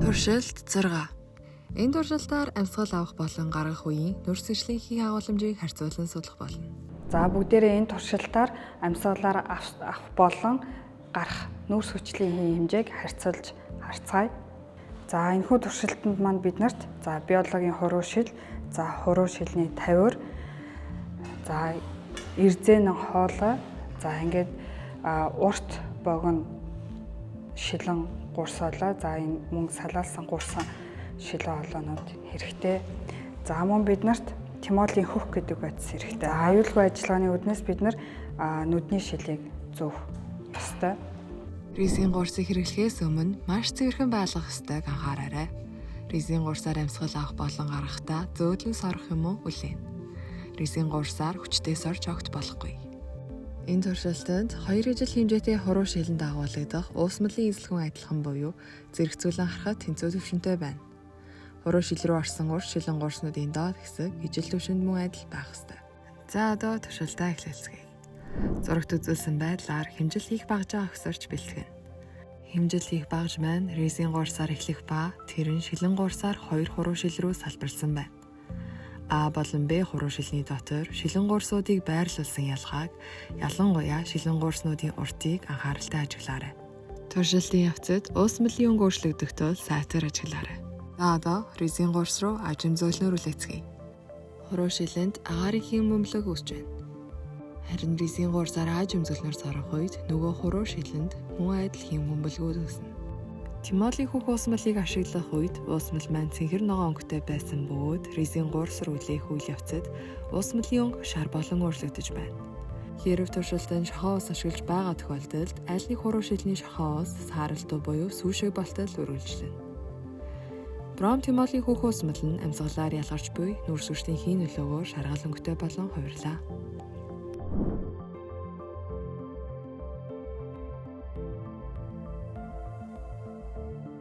Туршилт 6. Энэ туршилтаар амьсгал авах болон гаргах үеийн нөөц зэвсгийн агуулмжийг харьцуулан судлах болно. За бүгдээрээ энэ туршилтаар амьсгалаар авах болон гарах нөөц хүчлийн хэмжээг харьцуулж харцгаая. За энэхүү туршилтанд манд биднэрт биологийн хуруу шил, хуруу шилний тавиур, эрзэн хоолой, ингээд урт богино шилэн гурсоолоо, энэ мөн салаалсан гурсан шилэн хоолойнууд хэрэгтэй. За мөн биднэрт тимолийн хөх гэдэг бодис хэрэгтэй. Аюулгүй ажиллагааны үүднээс бид нүдний шилийг зөөх ёстой. Ризийн гурсыг хэрэглэхээс өмнө маш цэвэрхэн байлгах ёстойг анхаараарай. Ризийн гурсаар амьсгал авах болон гаргахдаа зөөдлөн сорох юм уу үлээн. Ризийн гурсаар хүчтэй сорж огт болохгүй. Энэ туршилтанд 2 ижил хэмжээтэй хуруу шилэнд дагуулагдах уус мөлийн эзлэгэн адилхан буюу зэрэгцүүлэн харахад тэнцүү түвшинтэй байна. Хуруу шил рүү орсон урт шилэн гурснуудын доод хэсэг ижил түвшинд мөн адил байх ёстой. За одоо туршилтаа эхлэлцгээе. Зурагт үзүүлсэн байдлаар хэмжил хийх багжаа өгсөрч бэлтгэн. Хэмжил хийх багж маань ризийн гурсаар эхлэх ба тэр нь шилэн гурсаар 2 хуруу шил рүү салбарсан байна. А болон Б хуруу шилний дотор шилэн гурсуудыг байрлуулсан ялгааг ялангуяа шилэн гурснуудын уртыг анхааралтай ажиглаарай. Туршилтын явцад уус мөлийн өнгө өөрчлөгдөх тул сайтар ажиглаарай. Одоо ризийн гурс руу ажим зөөлнөр үлээцгээе. Хуруу шилэнд агаарын хэм бөмбөлөг үүсэж байна. Харин ризийн гурсаар ажим зөөлнөр сорох үед нөгөө хуруу шилэнд мөн адил хэм бөмбөлгүүд үүснэ. Тимолийн хөх уус мөлийг ашиглах үед уус мөл маань цэнхэр ногоон өнгөтэй байсан бөгөөд ризийн гурс руу үлээх үйл явцад уус мөлийн өнгө шар болон өөрчлөгдөж байна. Хэрв туршилтанд шохоо ус ашиглаж байгаа тохиолдолд аль нэг хуруу шилний шохоо ус сааралдуу буюу сүүшиг болтол үргэлжлэнэ. Бром Тимолийн хөх уус мөл нь амьсгалаар ялгарч буй нүүрс хүчний хийн нөлөөгөөр шаргал өнгөтэй болон хувирлаа.